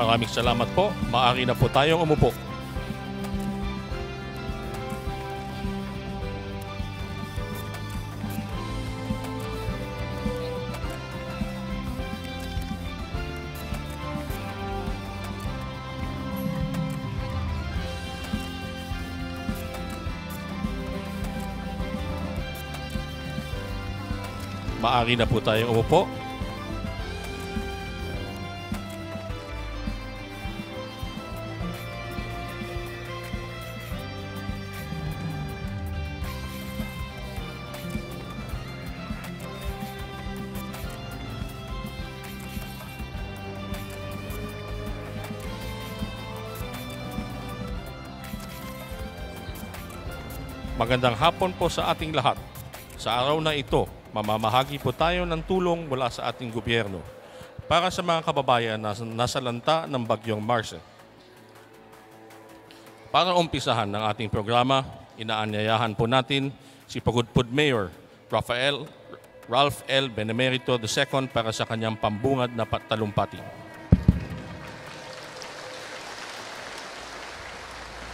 Maraming salamat po. Maaari na po tayong umupo. Maaari na po tayong umupo. Magandang hapon po sa ating lahat. Sa araw na ito, mamamahagi po tayo ng tulong mula sa ating gobyerno para sa mga kababayan na nasalanta ng bagyong Marce. Para umpisahan ng ating programa, inaanyayahan po natin si Pagudpud Mayor Ralph L. Benemerito II para sa kanyang pambungad na talumpati.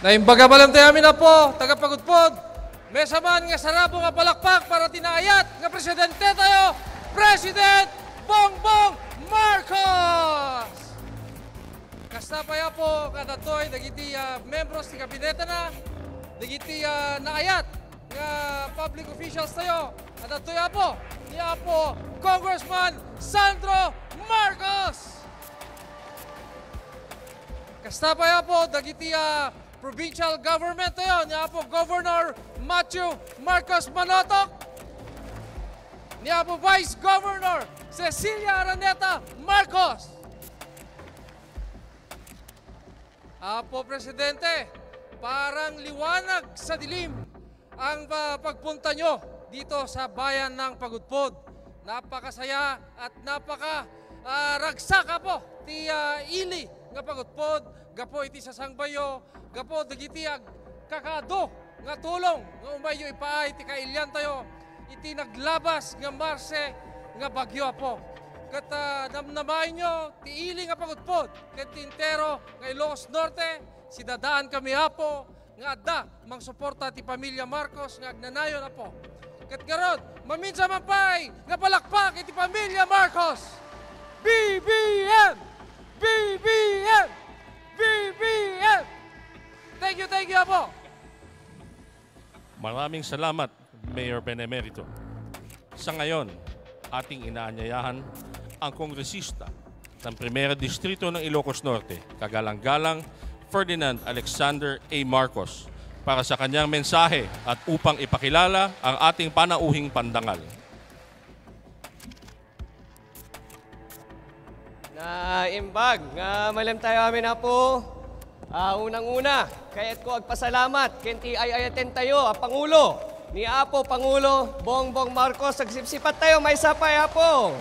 Naimbaga malamtayamin na po, taga-Pagudpud. May saman nga sarabo nga palakpak para tinaayat nga presidente tayo, President Bongbong Marcos! Kasta pa ya po kadatoy, dagiti membros ni kabineta na, dagiti naayat nga public officials tayo, kadatoy po, niya po Congressman Sandro Marcos! Kasta pa ya po, dagiti provincial government tayo, niya po Governor Matthew Marcos Manotoc, niya po Vice Governor Cecilia Araneta Marcos. Apo Presidente, parang liwanag sa dilim ang pagpunta nyo dito sa bayan ng Pagudpud. Napakasaya at ragsak po ti ili nga Pagudpud, gapo iti sa Sangbayo, gapo dagiti kakado nga tulong nga umayo ipaay ti kailyan tayo iti naglabas nga Marce nga bagyo po. Kat namnamay nyo ti ili nga Pagudpud ket tintero nga Ilocos Norte si dadaan kami apo nga adda mang suporta ti pamilya Marcos nga agnanayon apo. Ket garod maminsa man pay nga palakpak iti pamilya Marcos. BBM! BBM! BBM! Thank you apo. Maraming salamat, Mayor Benemerito. Sa ngayon, ating inaanyayahan ang kongresista ng Primera Distrito ng Ilocos Norte, kagalang-galang Ferdinand Alexander A. Marcos, para sa kanyang mensahe at upang ipakilala ang ating panauhing pandangal. Naimbag nga malam tayo amin na po. Unang-una, kaya't ko agpasalamat kenti ay ayaten tayo, Pangulo, ni Apo Pangulo Bongbong Marcos, nagsipsipat tayo, may sapay Apo.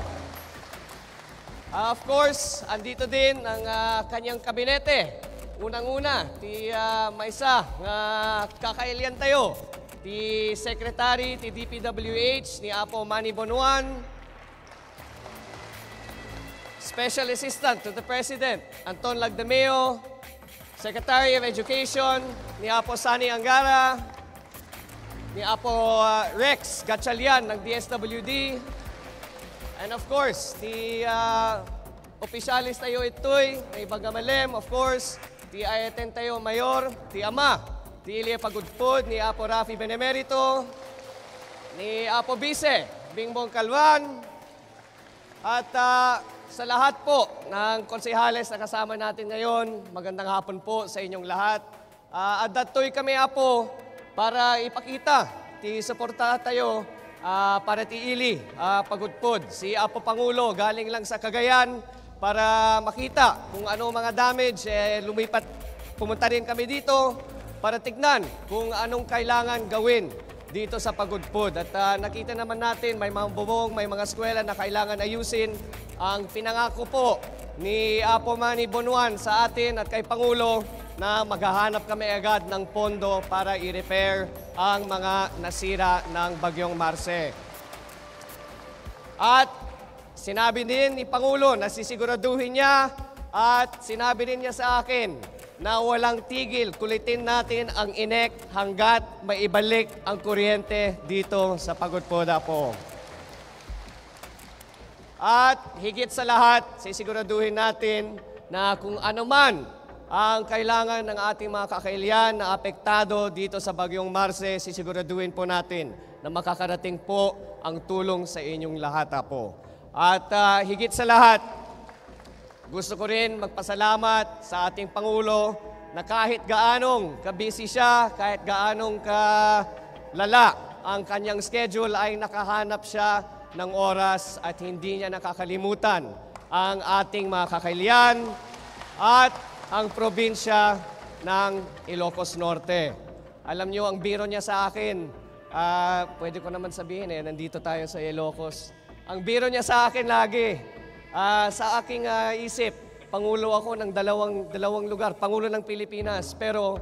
Of course, andito din ang kanyang kabinete. Unang-una, ti maysa nga kakailian tayo, ti Secretary, ti DPWH, ni Apo Manny Bonuan, Special Assistant to the President, Anton Lagdameo, Secretary of Education, ni Apo Sani Angara, ni Apo Rex Gatchalian ng DSWD, and of course, ti opisyalis tayo ito'y, ni Bagamalem, of course, ti ayaten tayo Mayor, ti Ama, ti Ilia Pagudpud, ni Apo Rafi Benemerito, ni Apo Vice, Bingbong Calvan, at sa lahat po ng konsehales na kasama natin ngayon, magandang hapon po sa inyong lahat. At datoy kami Apo para ipakita, ti suporta tayo para ti ili Pagudpud. Si Apo Pangulo galing lang sa Cagayan para makita kung ano mga damage, lumipat, pumunta rin kami dito para tignan kung anong kailangan gawin dito sa Pagudpud. At nakita naman natin may mga bubong, may mga eskwela na kailangan ayusin. Ang pinangako po ni Apo Manny Bonuan sa atin at kay Pangulo na maghahanap kami agad ng pondo para i-repair ang mga nasira ng Bagyong Marce. At sinabi din ni Pangulo na sisiguraduhin niya At sinabi rin niya sa akin na walang tigil, kulitin natin ang INEC hanggat maibalik ang kuryente dito sa Pagudpod po. At higit sa lahat, sisiguraduhin natin na kung ano man ang kailangan ng ating mga kakailian na apektado dito sa Bagyong Marce, sisiguraduhin po natin na makakarating po ang tulong sa inyong lahat po. At higit sa lahat, gusto ko rin magpasalamat sa ating Pangulo na kahit gaanong kabisi siya, kahit gaanong kalala ang kanyang schedule ay nakahanap siya ng oras at hindi niya nakakalimutan ang ating mga kakailian at ang probinsya ng Ilocos Norte. Alam niyo, ang biro niya sa akin, pwede ko naman sabihin nandito tayo sa Ilocos. Ang biro niya sa akin lagi, sa aking isip, Pangulo ako ng dalawang lugar, Pangulo ng Pilipinas, pero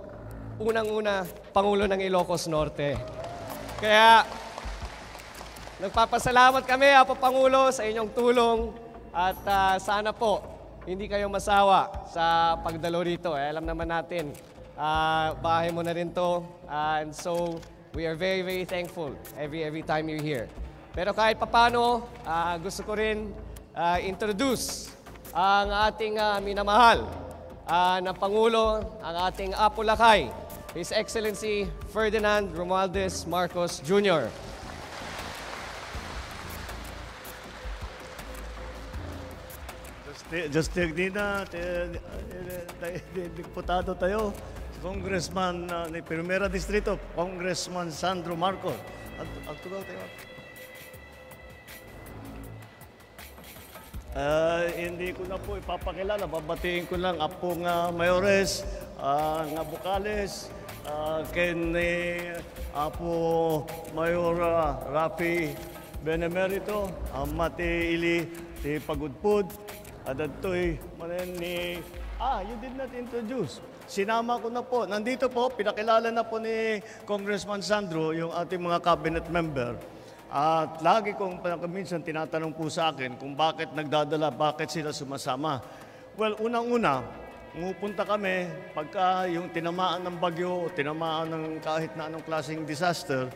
unang-una, Pangulo ng Ilocos Norte. Kaya, nagpapasalamat kami, Apo Pangulo, sa inyong tulong at sana po hindi kayo masawa sa pagdalo rito. Alam naman natin, bahay mo na rin to. And so, we are very, very thankful every time you're here. Pero kahit papano, gusto ko rin introduce ang ating minamahal na Pangulo, ang ating Apo Lakay, His Excellency Ferdinand Romualdez Marcos Jr. Just Nina, diputado tayo, Congressman ni Primera Distrito, Congressman Sandro Marcos. Agtugaw tayo. Hindi ko na po ipapakilala, babatiin ko lang Apong Mayores, nga Bukales, ken Apo Mayor Rafi Benemerito, Mati Ili ti Pagudpod, at ito'y ni... you did not introduce. Sinama ko na po. Nandito po, pinakilala na po ni Congressman Sandro yung ating mga cabinet member. At lagi kong minsan tinatanong po sa akin kung bakit nagdadala, bakit sila sumasama. Well, unang-una, umupunta kami pagka yung tinamaan ng bagyo, tinamaan ng kahit na anong klaseng disaster,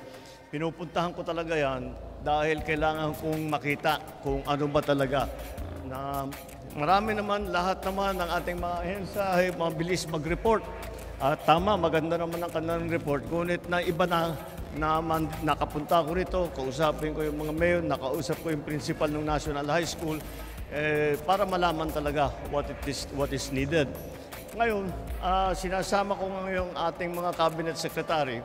pinupuntahan ko talaga yan dahil kailangan kong makita kung ano ba talaga. Na marami naman, lahat naman ng ating mga ahensya ay mabilis mag-report. Tama, maganda naman ang kanilang report. Ngunit na iba na nakapunta ko rito, kausapin ko yung mga mayor, nakausap ko yung principal ng National High School para malaman talaga what is needed. Ngayon, sinasama ko ngayong ating mga cabinet secretary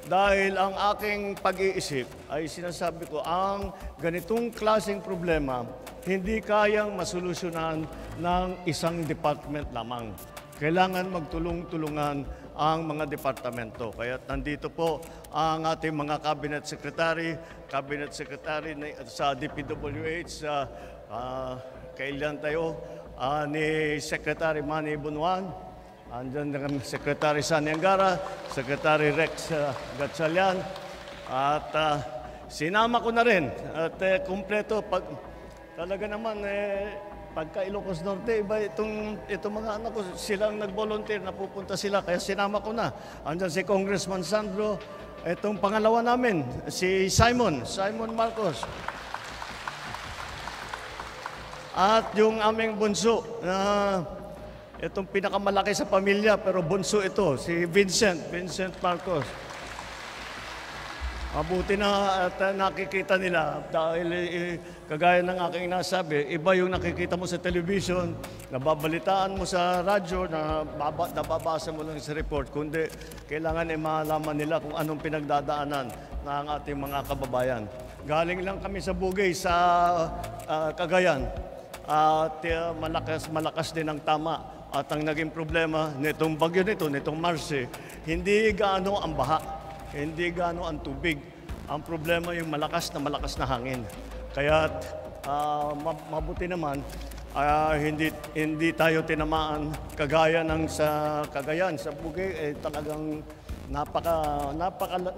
dahil ang aking pag-iisip ay sinasabi ko, ang ganitong klaseng problema hindi kayang masolusyonan ng isang department lamang. Kailangan magtulong-tulungan ang mga departamento. Kaya nandito po ang ating mga cabinet secretary sa DPWH, kailan tayo, ni Secretary Manny Bunuan, andyan ang Secretary Sani Angara, Secretary Rex Gatchalian, at sinama ko na rin at kumpleto talaga naman, pagka Ilocos Norte, iba itong mga anak ko, silang nag-volunteer, napupunta sila, kaya sinama ko na. Andyan si Congressman Sandro, itong pangalawa namin, si Simon Marcos. At yung aming bunso, itong pinakamalaki sa pamilya, pero bunso ito, si Vincent Marcos. Mabuti na at nakikita nila dahil kagaya ng aking nasabi, iba yung nakikita mo sa television, nababalitaan mo sa radyo, nababasa mo lang sa report, kundi kailangan malaman nila kung anong pinagdadaanan ng ating mga kababayan. Galing lang kami sa Bugay, sa Cagayan, at malakas din ang tama. At ang naging problema nitong bagyo nitong Marce, hindi gaano ang baha. Hindi gaano ang tubig. Ang problema yung malakas na hangin. Kaya mabuti naman, hindi tayo tinamaan kagaya ng sa Cagayan, sa Bugay, talagang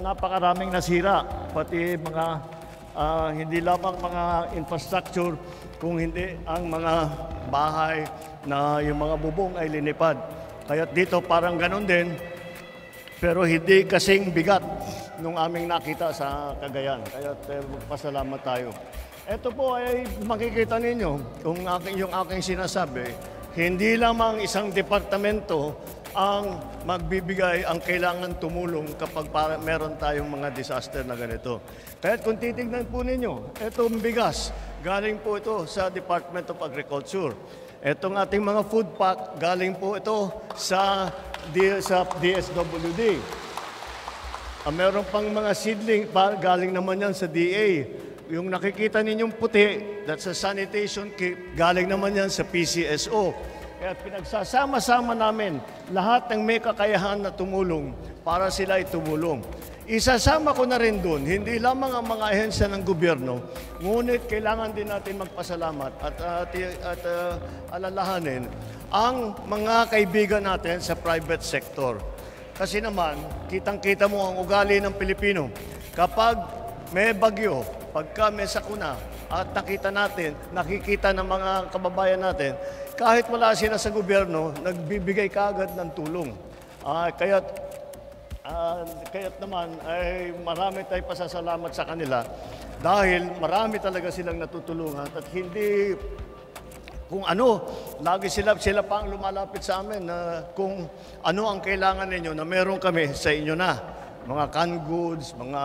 napakaraming nasira. Pati mga hindi lamang mga infrastructure, kung hindi ang mga bahay na yung mga bubong ay linipad. Kaya dito parang ganun din, pero hindi kasing bigat nung aming nakita sa Cagayan. Kaya magpasalamat tayo. Ito po ay makikita ninyo yung aking sinasabi, hindi lamang isang departamento ang magbibigay, ang kailangan tumulong kapag meron tayong mga disaster na ganito. Kaya kung titignan po ninyo, itong bigas, galing po ito sa Department of Agriculture. Itong ating mga food pack, galing po ito sa DSWD. Meron pang mga seedling, galing naman yan sa DA. Yung nakikita ninyong puti, that's a sanitation kit, galing naman yan sa PCSO. Kaya pinagsasama-sama namin lahat ng may kakayahan na tumulong para sila ay tumulong. Isasama ko na rin doon, hindi lamang ang mga ahensya ng gobyerno, ngunit kailangan din natin magpasalamat at alalahanin ang mga kaibigan natin sa private sector. Kasi naman, kitang-kita mo ang ugali ng Pilipino. Kapag may bagyo, pagka may sakuna, at nakikita ng mga kababayan natin, kahit wala sila sa gobyerno, nagbibigay kaagad ng tulong. Kaya't naman ay marami tayong pasasalamat sa kanila dahil marami talaga silang natutulungan at hindi kung ano, lagi sila pa ang lumalapit sa amin na kung ano ang kailangan ninyo na meron kami sa inyo na. Mga canned goods, mga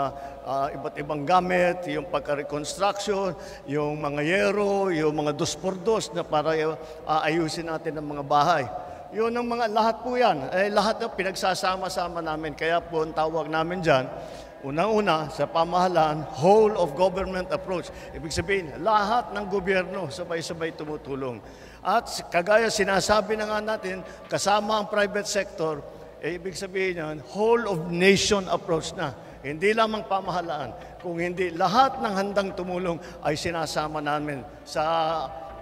iba't ibang gamit, yung pagka-reconstruction, yung mga yero, yung mga 2x2 na para ayusin natin ang mga bahay. Yun ang mga, lahat po yan. Lahat na pinagsasama-sama namin. Kaya po ang tawag namin dyan, unang-una sa pamahalaan, whole of government approach. Ibig sabihin, lahat ng gobyerno sabay-sabay tumutulong. At kagaya sinasabi na nga natin, kasama ang private sector, ibig sabihin yan, whole of nation approach na. Hindi lamang pamahalaan, kung hindi lahat ng handang tumulong ay sinasama namin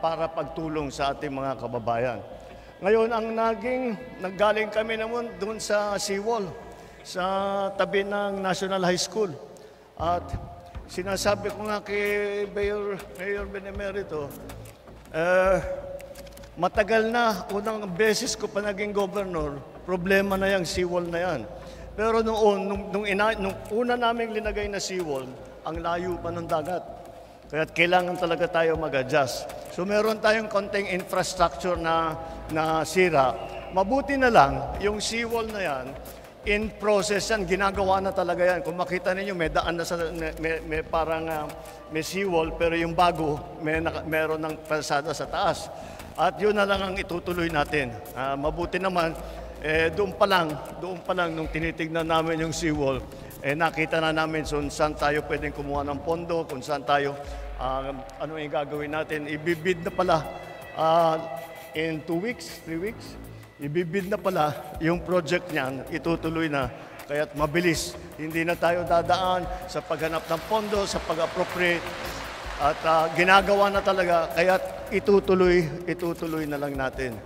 para pagtulong sa ating mga kababayan. Ngayon, naggaling kami naman doon sa seawall, sa tabi ng National High School. At sinasabi ko nga kay Mayor Benemerito, matagal na, unang beses ko pa naging governor, problema na yung seawall na yan. Pero nung una naming linagay na seawall, ang layo pa ng dagat. Kaya kailangan talaga tayo mag-adjust. So meron tayong konting infrastructure na sira. Mabuti na lang, yung seawall na yan, in process yan, ginagawa na talaga yan. Kung makita ninyo, may daan na may parang may seawall, pero yung bago, meron ng kalsada sa taas. At yun na lang ang itutuloy natin. Mabuti naman, doon pa lang nung tinitignan namin yung seawall, nakita na namin saan tayo pwedeng kumuha ng pondo, kung saan tayo, ano yung gagawin natin. Ibibid na pala in 2 weeks, 3 weeks, ibibid na pala yung project niyan, itutuloy na. Kaya't mabilis, hindi na tayo dadaan sa paghanap ng pondo, sa pag-appropriate, at ginagawa na talaga, kaya't itutuloy na lang natin.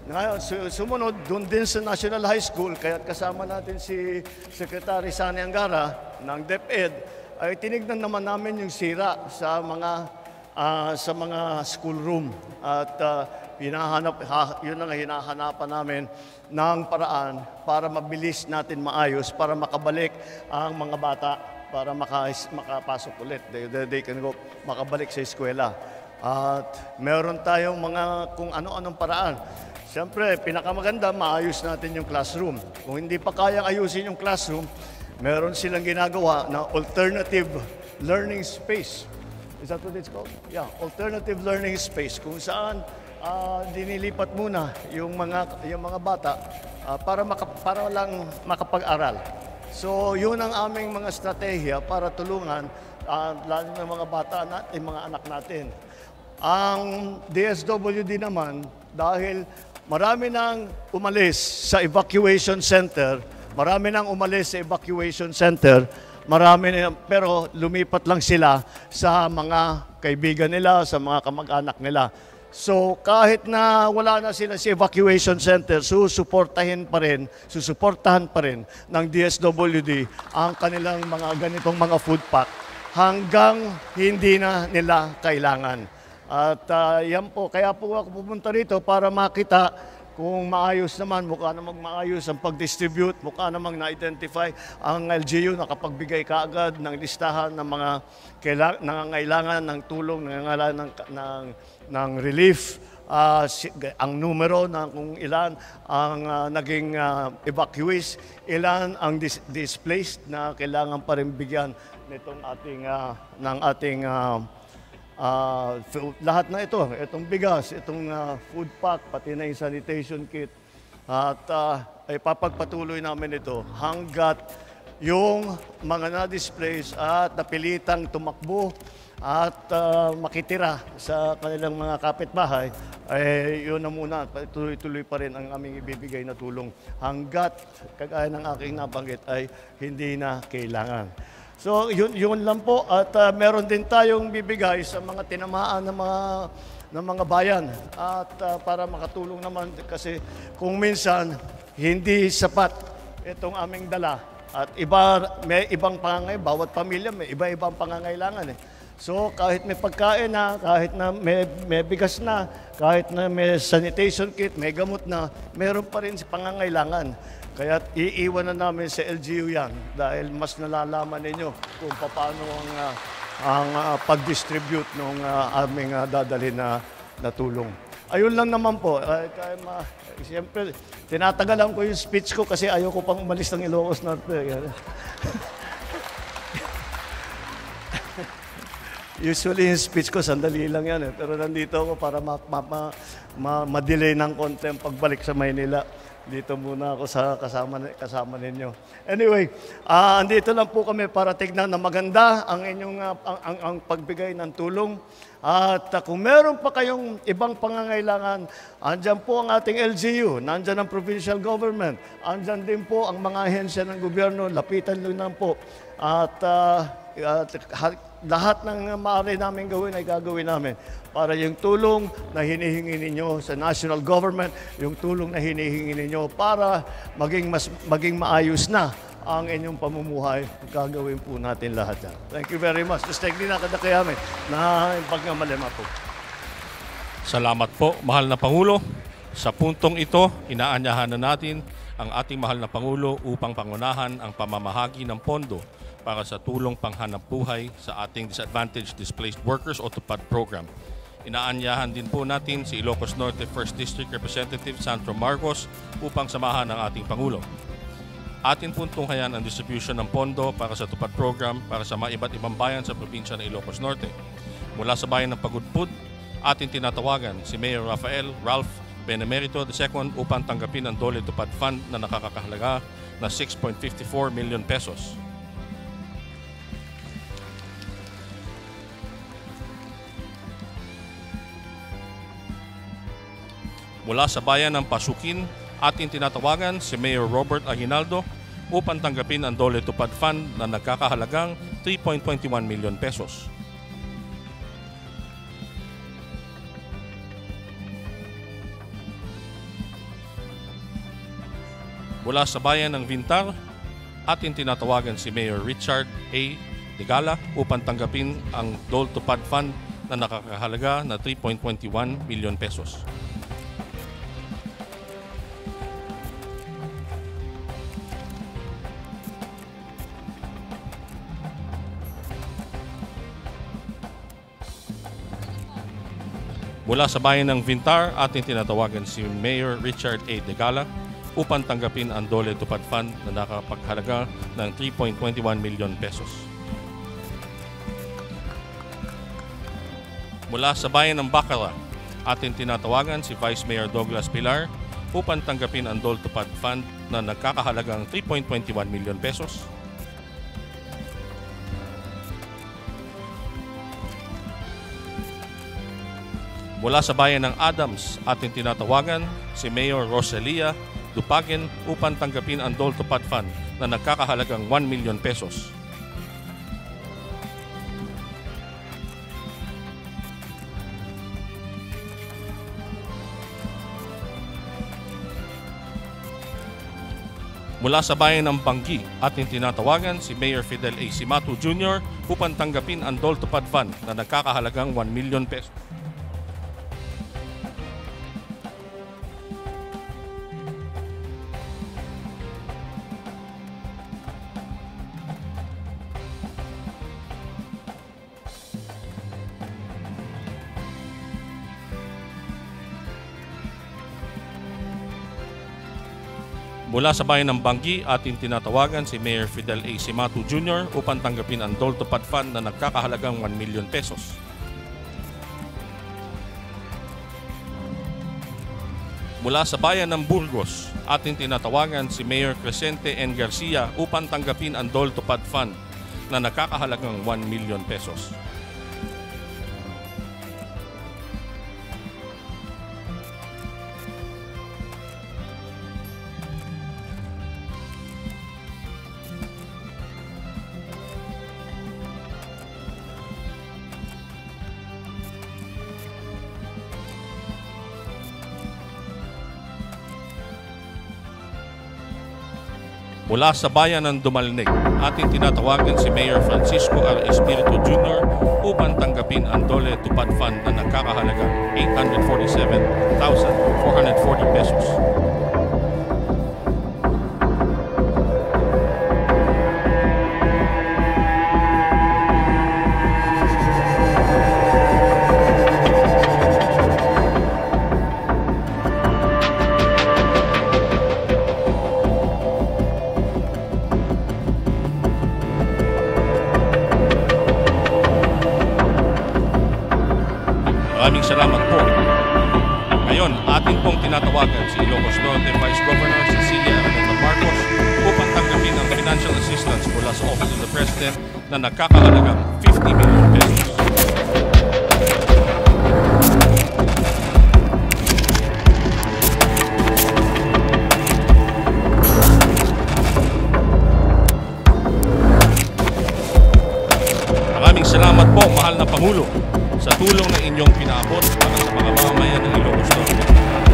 Ngayon, sumunod, doon din sa National High School, kaya't kasama natin si Secretary Sani Angara ng DepEd, ay tinignan naman namin yung sira sa mga schoolroom. At yun ang hinahanapan namin ng paraan para mabilis natin maayos, para makabalik ang mga bata, para makapasok ulit. They can go, makabalik sa eskwela. At meron tayong mga kung ano-anong paraan. Siyempre, pinakamaganda, maayos natin yung classroom. Kung hindi pa kayang ayusin yung classroom, meron silang ginagawa na alternative learning space. Is that what it's called? Yeah, alternative learning space. Kung saan dinilipat muna yung mga bata para lang makapag-aral. So, yun ang aming mga estratehiya para tulungan lalo ng mga bata natin, mga anak natin. Ang DSWD naman, dahil marami nang umalis sa evacuation center, pero lumipat lang sila sa mga kaibigan nila, sa mga kamag-anak nila. So kahit na wala na sila sa evacuation center, susuportahan pa rin ng DSWD ang kanilang mga ganitong mga food pack hanggang hindi na nila kailangan. At yan po, kaya po ako pumunta rito para makita kung maayos naman, mukha namang maayos ang pag-distribute, mukha namang na-identify ang LGU, nakapagbigay kaagad ng listahan ng mga nangangailangan ng tulong, nangangailangan ng relief, ang numero ng kung ilan ang naging evacuees, ilan ang displaced na kailangan pa rin bigyan nitong ating lahat na ito, itong bigas, itong food pack, pati na yung sanitation kit. At ay papagpatuloy namin ito hanggat yung mga na-displace at napilitang tumakbo at makitira sa kanilang mga kapitbahay, ay yun na muna, tuloy-tuloy pa rin ang aming ibibigay na tulong hanggat, kagaya ng aking nabanggit, ay hindi na kailangan. So yun lang po, at meron din tayong bibigay sa mga tinamaan ng mga bayan, at para makatulong naman kasi kung minsan hindi sapat itong aming dala at may ibang pangangailangan, bawat pamilya may iba-ibang pangangailangan eh. So kahit may pagkain na, kahit na may bigas na, kahit na may sanitation kit, may gamot na, meron pa rin si pangangailangan. Kaya iiwan na namin sa LGU yan dahil mas nalalaman ninyo kung paano ang pag-distribute ng aming dadalhin na tulong. Ayun lang naman po. Siyempre, tinatagalan ko yung speech ko kasi ayaw ko pang umalis ng Ilocos Norte. Usually yung speech ko, sandali lang yan eh. Pero nandito ako para ma-delay ng konti ang pagbalik sa Maynila. Dito muna ako sa kasama ninyo. Anyway, andito lang po kami para tignan na maganda ang inyong ang pagbigay ng tulong. At kung meron pa kayong ibang pangangailangan, andyan po ang ating LGU, nandyan ang provincial government, andyan din po ang mga ahensya ng gobyerno, lapitan lang po. At lahat ng maaari namin gawin ay gagawin namin para yung tulong na hinihingi ninyo sa national government, yung tulong na hinihingi ninyo para maging maayos na ang inyong pamumuhay, gagawin po natin lahat yan. Thank you very much. Just take din nakadakayamin na pagmamalema po. Salamat po, mahal na Pangulo. Sa puntong ito, inaanyahan na natin ang ating mahal na Pangulo upang pangunahan ang pamamahagi ng pondo para sa tulong panghanap buhay sa ating Disadvantaged Displaced Workers o TUPAD program. Inaanyahan din po natin si Ilocos Norte 1st District Representative Sandro Marcos upang samahan ang ating Pangulo. Atin pong tunghayan ang distribution ng pondo para sa TUPAD program para sa mga iba't ibang bayan sa probinsya ng Ilocos Norte. Mula sa bayan ng Pagudpud, atin tinatawagan si Mayor Ralph Benemerito II upang tanggapin ang Dole TUPAD Fund na nakakahalaga na 6.54 million pesos. Mula sa bayan ng Pasukin, ating tinatawagan si Mayor Robert Aguinaldo upang tanggapin ang Dole TUPAD Fund na nagkakahalagang 3.21 million pesos. Mula sa bayan ng Vintar, ating tinatawagan si Mayor Richard A. Degala upang tanggapin ang Dole TUPAD Fund na nakakahalaga na 3.21 million pesos. Mula sa bayan ng Vintar, ating tinatawagan si Mayor Richard A. Degala upang tanggapin ang Dole TUPAD Fund na nakapaghalaga ng 3.21 million pesos. Mula sa bayan ng Bacala, ating tinatawagan si Vice Mayor Douglas Pilar upang tanggapin ang Dole TUPAD Fund na nagkakahalagang 3.21 million pesos. Mula sa bayan ng Adams, ating tinatawagan si Mayor Rosalia Dupagen upang tanggapin ang Dole TUPAD Fund na nagkakahalagang 1 million pesos. Mula sa bayan ng Banggi, ating tinatawagan si Mayor Fidel A. Simatu Jr. upang tanggapin ang Dole Tupad Fund na nagkakahalagang 1 million pesos. Mula sa bayan ng Banggi, ating tinatawagan si Mayor Fidel A. Simatu Jr. upang tanggapin ang Dole Tupad Fund na nagkakahalagang 1 million pesos. Mula sa bayan ng Burgos, ating tinatawagan si Mayor Crescente N. Garcia upang tanggapin ang Dole Tupad Fund na nagkakahalagang 1 million pesos. Mula sa bayan ng Dumalneg, ating tinatawagan si Mayor Francisco R. Espiritu Jr. upang tanggapin ang Dole Tupad Fund na nagkakahalagang 847,440 pesos. Maraming salamat po. Ngayon, atin pong tinatawagan si Ilocos Norte Vice Governor Cecilia Araneta Marcos upang tanggapin ang financial assistance mula sa Office of the President na nagkakahalagang 50 million pesos. Maraming salamat po, mahal na Pangulo, sa tulong na inyong pinaabot para sa mga mamamayan ng Ilocos Norte.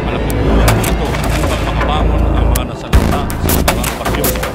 Malaking tulong ito upang makabangon ang mga nasalanta sa mga bagyo.